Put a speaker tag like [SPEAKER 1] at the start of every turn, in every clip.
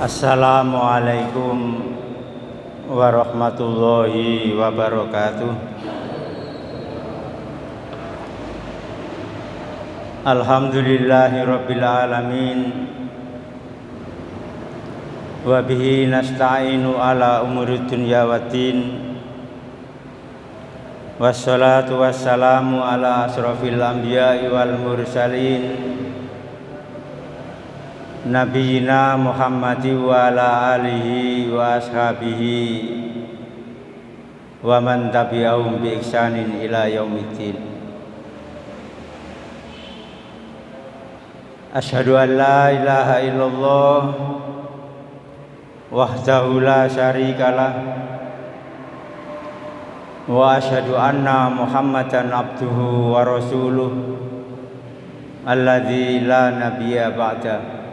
[SPEAKER 1] Assalamualaikum warahmatullahi wabarakatuh. Alhamdulillahi rabbil alamin. Wa bihi nasta'inu ala umurid dunya waddin. Wassalatu wassalamu ala asrofil anbiya'i wal mursalin Nabiyyina Muhammadi wa ala alihi wa ashabihi wa man tabi'ahum bi ihsanin ila yaumiddin. Asyhadu an la ilaha illallah wahdahu la syarikalah wa asyhadu anna Muhammadan abduhu wa rasuluh alladzi la nabiyya ba'da.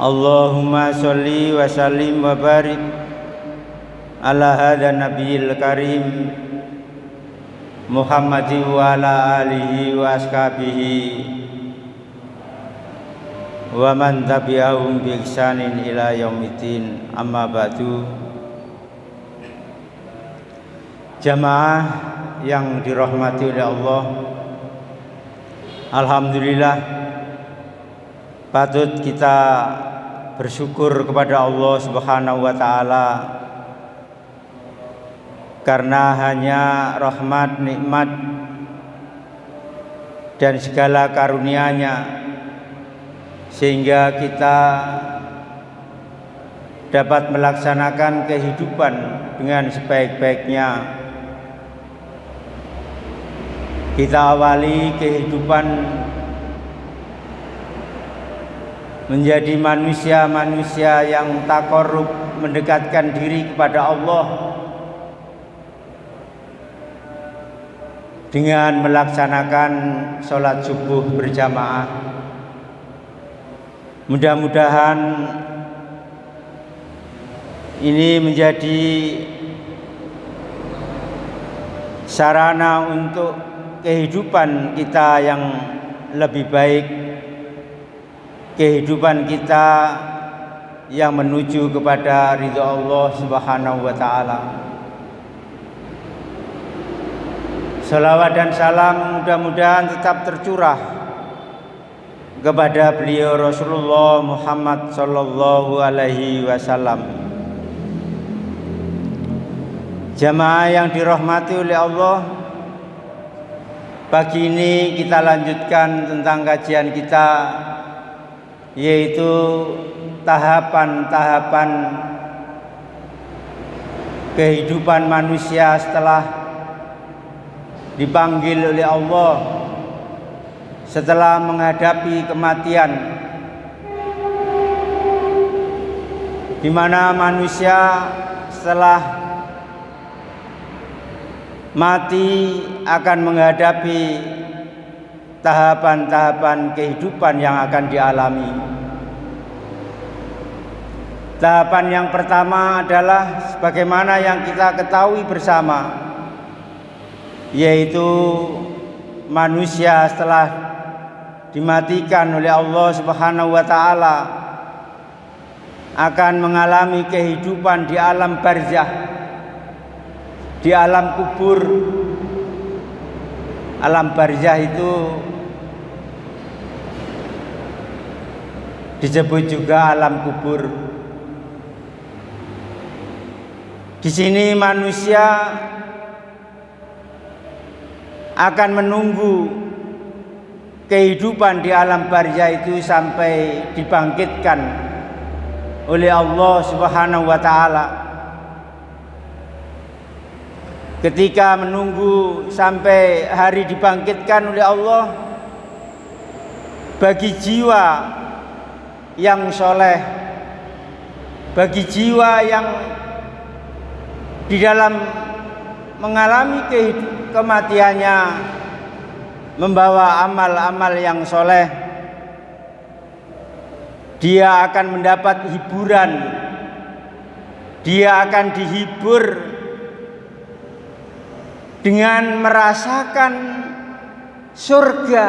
[SPEAKER 1] Allahumma sholli wa sallim wa barik ala hadha nabiyil karim Muhammadin wa ala alihi wa ashabihi wa man tabi'ahum bi ihsanin ila yaumiddin. Amma ba'du. Jamaah yang dirahmati oleh Allah, alhamdulillah patut kita bersyukur kepada Allah Subhanahu wa taala karena hanya rahmat, nikmat dan segala karunia-Nya sehingga kita dapat melaksanakan kehidupan dengan sebaik-baiknya. Kita awali kehidupan menjadi manusia-manusia yang taqarrub, mendekatkan diri kepada Allah dengan melaksanakan sholat subuh berjamaah. Mudah-mudahan ini menjadi sarana untuk kehidupan kita yang lebih baik, kehidupan kita yang menuju kepada ridha Allah Subhanahu wa taala. Salawat dan salam mudah-mudahan tetap tercurah kepada beliau Rasulullah Muhammad sallallahu alaihi wasallam. Jamaah yang dirahmati oleh Allah, pagi ini kita lanjutkan tentang kajian kita, yaitu tahapan-tahapan kehidupan manusia setelah dipanggil oleh Allah, setelah menghadapi kematian, di mana manusia setelah mati akan menghadapi tahapan-tahapan kehidupan yang akan dialami. Tahapan yang pertama adalah sebagaimana yang kita ketahui bersama, yaitu manusia setelah dimatikan oleh Allah Subhanahu wa taala akan mengalami kehidupan di alam barzakh, di alam kubur. Alam barzakh itu disebut juga alam kubur. Di sini manusia akan menunggu kehidupan di alam barzakh itu sampai dibangkitkan oleh Allah Subhanahu wa taala. Ketika menunggu sampai hari dibangkitkan oleh Allah, bagi jiwa yang soleh, bagi jiwa yang di dalam mengalami kematiannya membawa amal-amal yang soleh, dia akan mendapat hiburan, dia akan dihibur dengan merasakan surga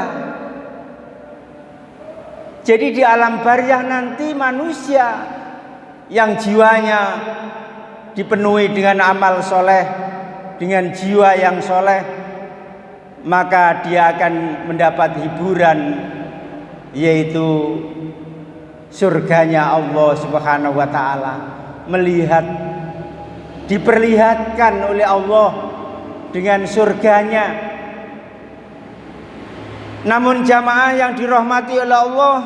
[SPEAKER 1] Jadi di alam barzakh nanti manusia yang jiwanya dipenuhi dengan amal soleh, dengan jiwa yang soleh, maka dia akan mendapat hiburan, yaitu surganya Allah Subhanahu wa ta'ala. Diperlihatkan oleh Allah dengan surganya. Namun jamaah yang dirahmati oleh Allah,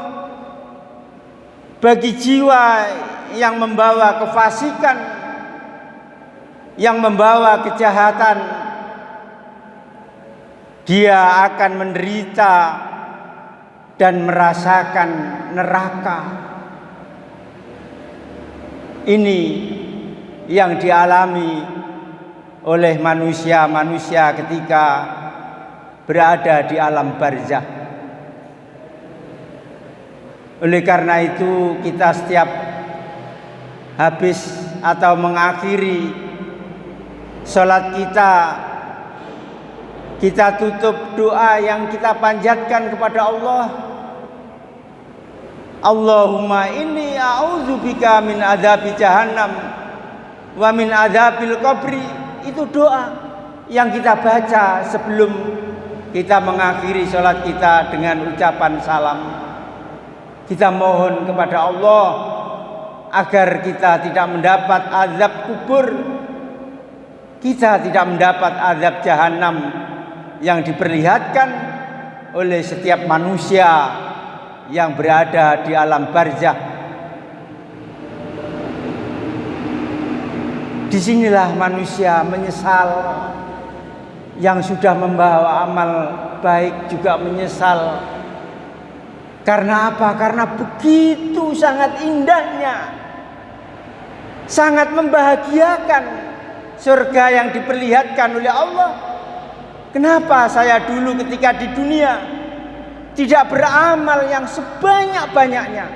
[SPEAKER 1] bagi jiwa yang membawa kefasikan, yang membawa kejahatan, dia akan menderita dan merasakan neraka. Ini yang dialami oleh manusia-manusia ketika berada di alam barzakh. Oleh karena itu kita setiap habis atau mengakhiri salat kita tutup doa yang kita panjatkan kepada Allah. Allahumma inni a'udzubika min adzabi jahannam wa min adzabil qabri. Itu doa yang kita baca sebelum kita mengakhiri sholat kita dengan ucapan salam. Kita mohon kepada Allah agar kita tidak mendapat azab kubur, kita tidak mendapat azab jahanam yang diperlihatkan oleh setiap manusia yang berada di alam barzakh. Disinilah manusia menyesal. Yang sudah membawa amal baik juga menyesal. Karena apa? Karena begitu sangat indahnya, sangat membahagiakan surga yang diperlihatkan oleh Allah. Kenapa saya dulu ketika di dunia tidak beramal yang sebanyak-banyaknya?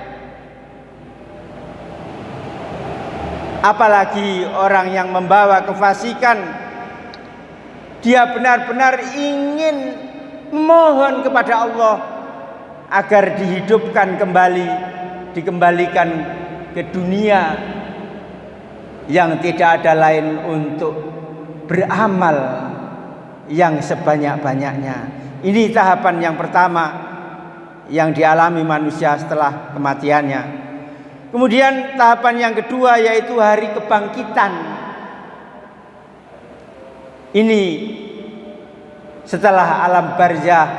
[SPEAKER 1] Apalagi orang yang membawa kefasikan, dia benar-benar ingin memohon kepada Allah agar dihidupkan kembali, dikembalikan ke dunia yang tidak ada lain untuk beramal yang sebanyak-banyaknya. Ini tahapan yang pertama yang dialami manusia setelah kematiannya. Kemudian tahapan yang kedua yaitu hari kebangkitan. Ini setelah alam barzakh,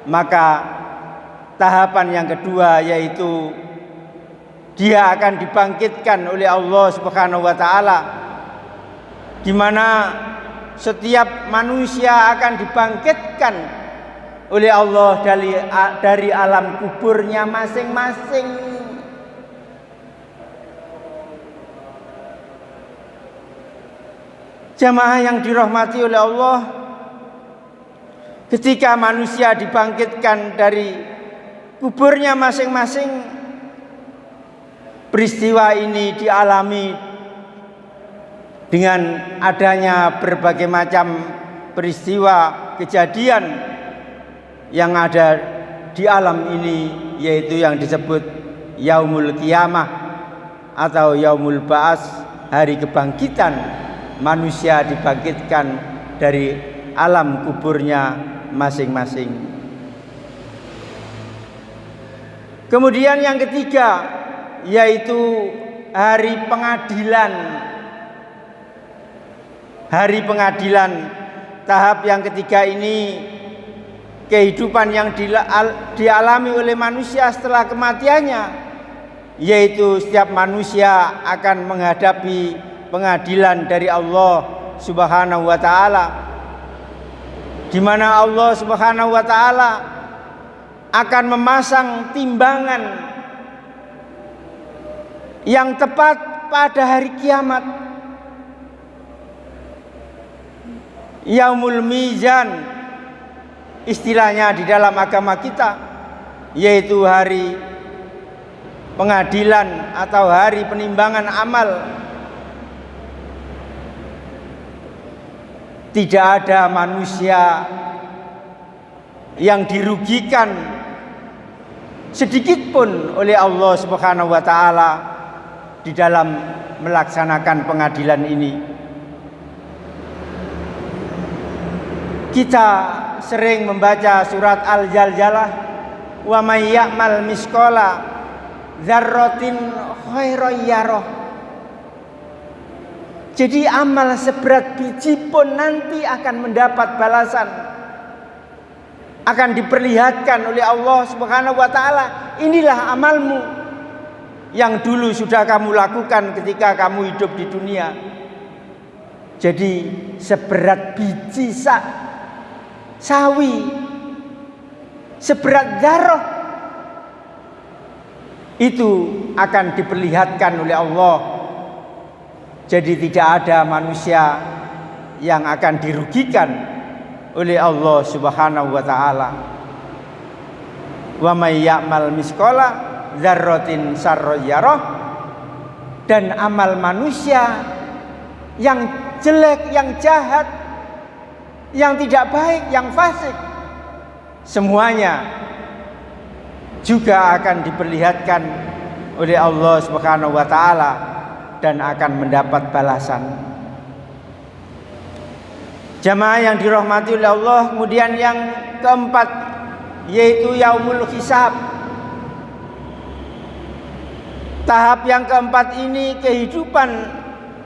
[SPEAKER 1] maka tahapan yang kedua yaitu dia akan dibangkitkan oleh Allah Subhanahu wa ta'ala, di mana setiap manusia akan dibangkitkan oleh Allah dari alam kuburnya masing-masing. Jamaah yang dirahmati oleh Allah, ketika manusia dibangkitkan dari kuburnya masing-masing, peristiwa ini dialami dengan adanya berbagai macam peristiwa kejadian yang ada di alam ini, yaitu yang disebut Yaumul Qiyamah atau Yaumul Ba'ats, hari kebangkitan. Manusia dibangkitkan dari alam kuburnya masing-masing. Kemudian yang ketiga yaitu hari pengadilan. Hari pengadilan, tahap yang ketiga ini kehidupan yang dialami oleh manusia setelah kematiannya, yaitu setiap manusia akan menghadapi pengadilan dari Allah Subhanahu wa ta'ala, di mana Allah Subhanahu wa ta'ala akan memasang timbangan yang tepat pada hari kiamat, Yaumul Mizan istilahnya di dalam agama kita, yaitu hari pengadilan atau hari penimbangan amal. Tidak ada manusia yang dirugikan sedikit pun oleh Allah Subhanahu wa taala di dalam melaksanakan pengadilan ini. Kita sering membaca surat Al-Zalzalah, wa may ya'mal misqala dzarratin khairan yarah. Jadi amal seberat biji pun nanti akan mendapat balasan, akan diperlihatkan oleh Allah Subhanahu wa taala. Inilah amalmu yang dulu sudah kamu lakukan ketika kamu hidup di dunia. Jadi seberat biji sawi, seberat zarah, itu akan diperlihatkan oleh Allah. Jadi tidak ada manusia yang akan dirugikan oleh Allah Subhanahu wa taala. Wa may ya'mal misqala dzarratin syarran yarah. Dan amal manusia yang jelek, yang jahat, yang tidak baik, yang fasik, semuanya juga akan diperlihatkan oleh Allah Subhanahu wa taala dan akan mendapat balasan. Jamaah yang dirahmati oleh Allah, kemudian yang keempat yaitu yaumul hisab. Tahap yang keempat ini, kehidupan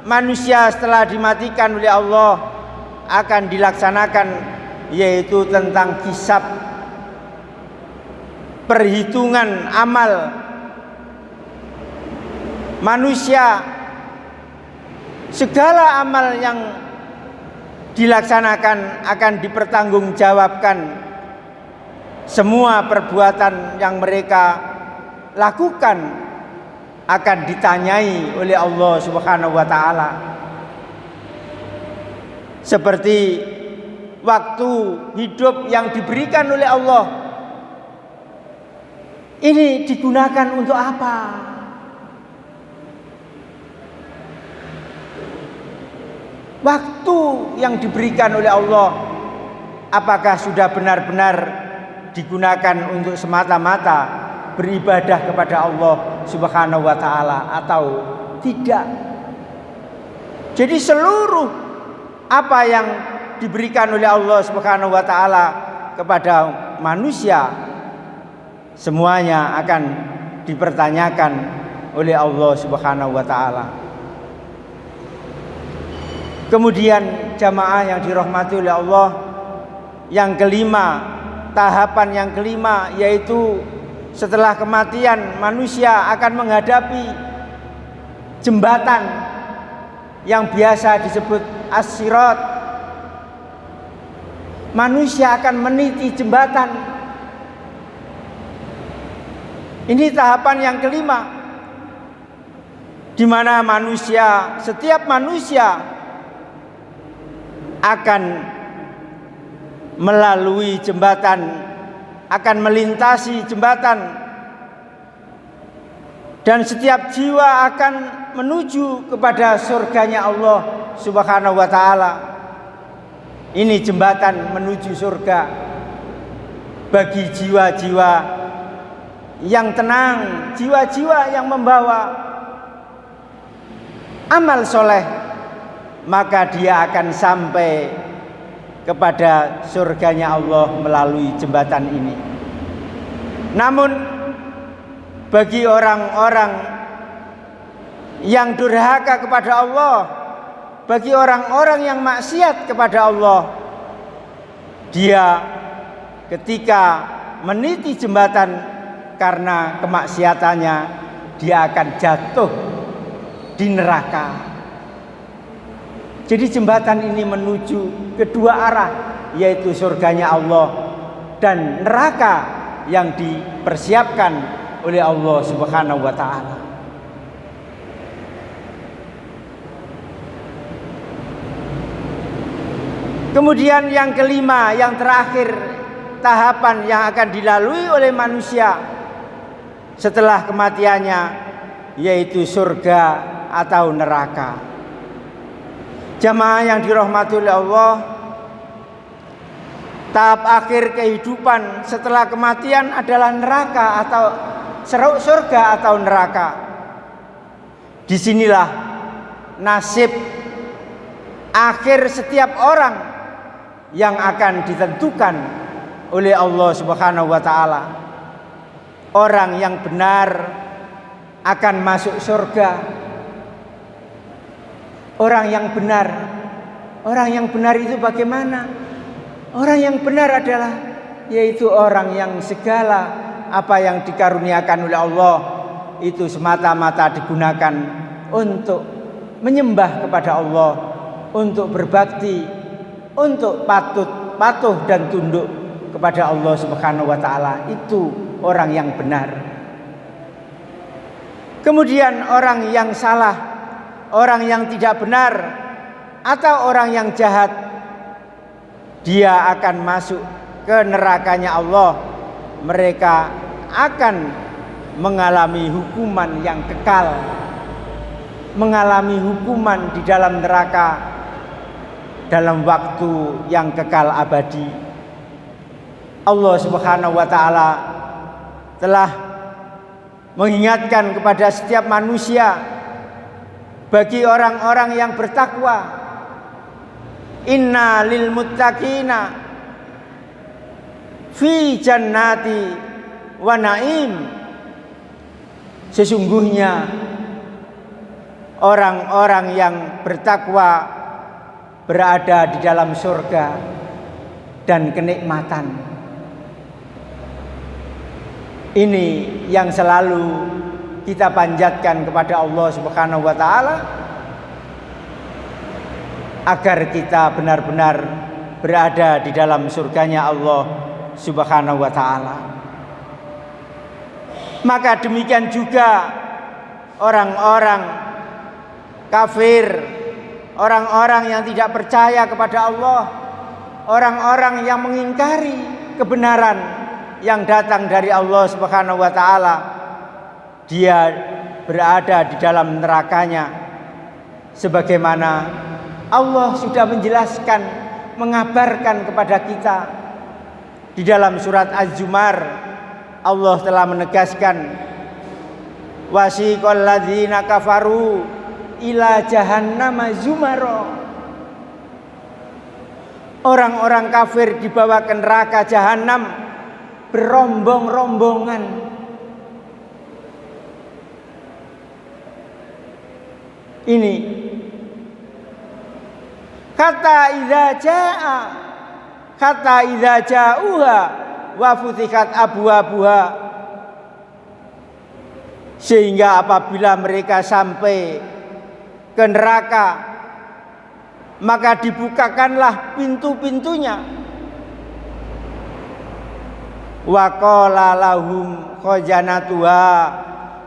[SPEAKER 1] manusia setelah dimatikan oleh Allah akan dilaksanakan, yaitu tentang hisab, perhitungan amal manusia. Segala amal yang dilaksanakan akan dipertanggungjawabkan. Semua perbuatan yang mereka lakukan akan ditanyai oleh Allah Subhanahu wa taala. Seperti waktu hidup yang diberikan oleh Allah, ini digunakan untuk apa? Waktu yang diberikan oleh Allah, apakah sudah benar-benar digunakan untuk semata-mata beribadah kepada Allah Subhanahu wa taala atau tidak? Jadi seluruh apa yang diberikan oleh Allah Subhanahu wa taala kepada manusia, semuanya akan dipertanyakan oleh Allah Subhanahu wa taala. Kemudian jamaah yang dirahmati oleh Allah, yang kelima, tahapan yang kelima, yaitu setelah kematian manusia akan menghadapi jembatan yang biasa disebut as-sirat. Manusia akan meniti jembatan. Ini tahapan yang kelima, di mana manusia, setiap manusia akan melalui jembatan, akan melintasi jembatan, dan setiap jiwa akan menuju kepada surganya Allah Subhanahu wa taala. Ini jembatan menuju surga bagi jiwa-jiwa yang tenang, jiwa-jiwa yang membawa amal soleh, maka dia akan sampai kepada surganya Allah melalui jembatan ini. Namun bagi orang-orang yang durhaka kepada Allah, bagi orang-orang yang maksiat kepada Allah, dia ketika meniti jembatan karena kemaksiatannya, dia akan jatuh di neraka. Jadi jembatan ini menuju kedua arah, yaitu surganya Allah dan neraka yang dipersiapkan oleh Allah Subhanahu wa taala. Kemudian yang kelima, yang terakhir, tahapan yang akan dilalui oleh manusia setelah kematiannya, yaitu surga atau neraka. Jamaah yang dirahmati oleh Allah, tahap akhir kehidupan setelah kematian adalah neraka atau surga atau neraka. Disinilah nasib akhir setiap orang yang akan ditentukan oleh Allah Subhanahu wa taala. Orang yang benar akan masuk surga. Orang yang benar itu bagaimana? Orang yang benar adalah yaitu orang yang segala apa yang dikaruniakan oleh Allah itu semata-mata digunakan untuk menyembah kepada Allah, untuk berbakti, untuk patuh dan tunduk kepada Allah Subhanahu wa taala. Itu orang yang benar. Kemudian orang yang salah, orang yang tidak benar atau orang yang jahat, dia akan masuk ke nerakanya Allah. Mereka akan mengalami hukuman yang kekal, mengalami hukuman di dalam neraka dalam waktu yang kekal abadi. Allah Subhanahu wa taala telah mengingatkan kepada setiap manusia, bagi orang-orang yang bertakwa, inna lil muttaqina fi jannati wa naim. Sesungguhnya orang-orang yang bertakwa berada di dalam surga dan kenikmatan. Ini yang selalu kita panjatkan kepada Allah Subhanahu wa taala, agar kita benar-benar berada di dalam surganya Allah Subhanahu wa taala. Maka demikian juga orang-orang kafir, orang-orang yang tidak percaya kepada Allah, orang-orang yang mengingkari kebenaran yang datang dari Allah Subhanahu wa taala, dia berada di dalam nerakanya. Sebagaimana Allah sudah menjelaskan, mengabarkan kepada kita di dalam surat Az-Zumar, Allah telah menegaskan, wasiqal ladzina kafaru ila jahannama zumara. Orang-orang kafir dibawa ke neraka jahanam berombong-rombongan. Ini kata idza ja'uha wa futihat abwabuha, sehingga apabila mereka sampai ke neraka maka dibukakanlah pintu-pintunya. Wa qala lahum khajanatuha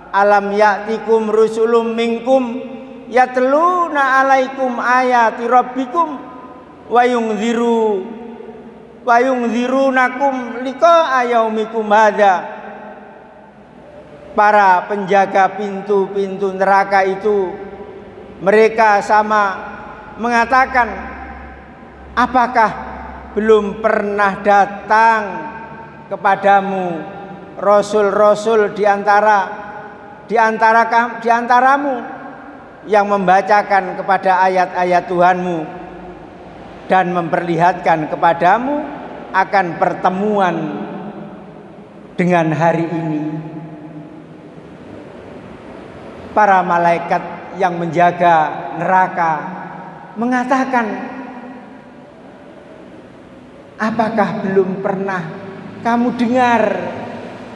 [SPEAKER 1] alam ya'tikum rusulum minkum yatluna alaikum ayati rabbikum wa yunzirunakum liqa'a yaumikum hadza. Para penjaga pintu-pintu neraka itu mereka sama mengatakan, apakah belum pernah datang kepadamu rasul-rasul di antaramu yang membacakan kepada ayat-ayat Tuhanmu dan memperlihatkan kepadamu akan pertemuan dengan hari ini. Para malaikat yang menjaga neraka mengatakan, apakah belum pernah kamu dengar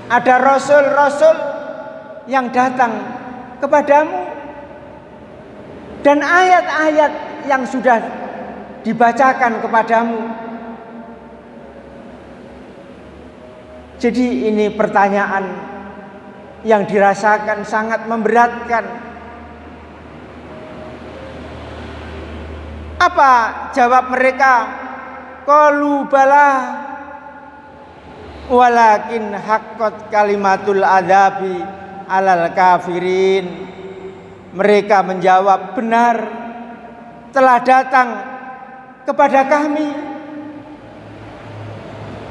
[SPEAKER 1] ada rasul-rasul yang datang kepadamu dan ayat-ayat yang sudah dibacakan kepadamu? Jadi ini pertanyaan yang dirasakan sangat memberatkan. Apa jawab mereka? Qalu bala walakin haqqat kalimatul adzabi alal kafirin. Mereka menjawab, benar, telah datang kepada kami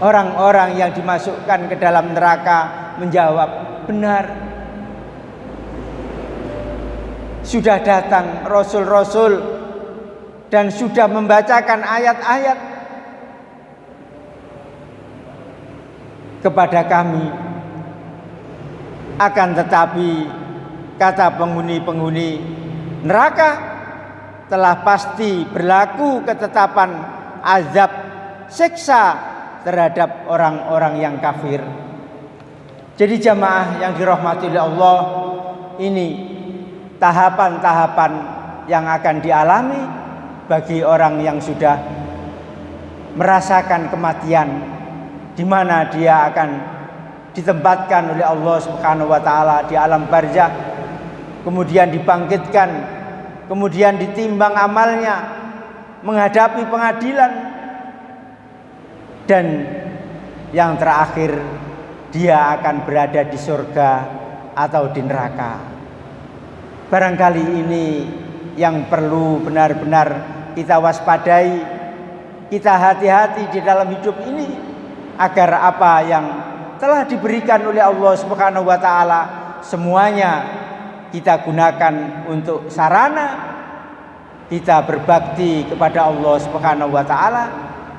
[SPEAKER 1] Orang-orang yang dimasukkan ke dalam neraka menjawab, benar. Sudah datang rasul-rasul dan sudah membacakan ayat-ayat kepada kami. Akan tetapi kata penghuni-penghuni neraka, telah pasti berlaku ketetapan azab siksa terhadap orang-orang yang kafir. Jadi jamaah yang dirahmati oleh Allah, ini tahapan-tahapan yang akan dialami bagi orang yang sudah merasakan kematian, di mana dia akan ditempatkan oleh Allah Subhanahu wa taala di alam barzakh, kemudian dibangkitkan, kemudian ditimbang amalnya, menghadapi pengadilan, dan yang terakhir dia akan berada di surga atau di neraka. Barangkali ini yang perlu benar-benar kita waspadai, kita hati-hati di dalam hidup ini, agar apa yang telah diberikan oleh Allah Subhanahu wa taala semuanya kita gunakan untuk sarana kita berbakti kepada Allah Subhanahu wa taala,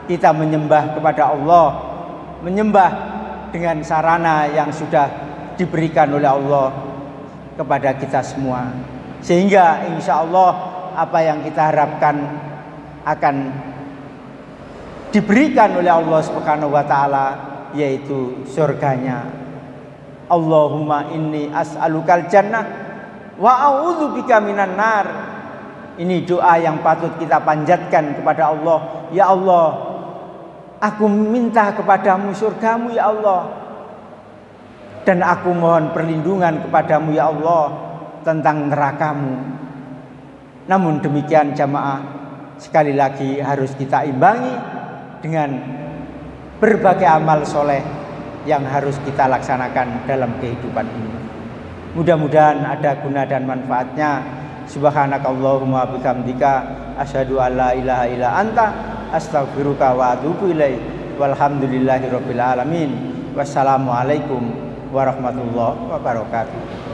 [SPEAKER 1] kita menyembah kepada Allah, menyembah dengan sarana yang sudah diberikan oleh Allah kepada kita semua. Sehingga insya Allah apa yang kita harapkan akan diberikan oleh Allah Subhanahu wa taala, yaitu surganya. Allahumma inni as'alukal jannah wa a'udzubika minan nar. Ini doa yang patut kita panjatkan kepada Allah. Ya Allah, aku minta kepadamu surgamu ya Allah, dan aku mohon perlindungan kepadamu ya Allah tentang nerakamu. Namun demikian jamaah, sekali lagi harus kita imbangi dengan berbagai amal soleh yang harus kita laksanakan dalam kehidupan ini. Mudah-mudahan ada guna dan manfaatnya. Subhanakallahumma bihamdika asyhadu an la ilaha illa anta astaghfiruka wa atubu ilaik. Walhamdulillahirabbil alamin. Wassalamualaikum warahmatullahi wabarakatuh.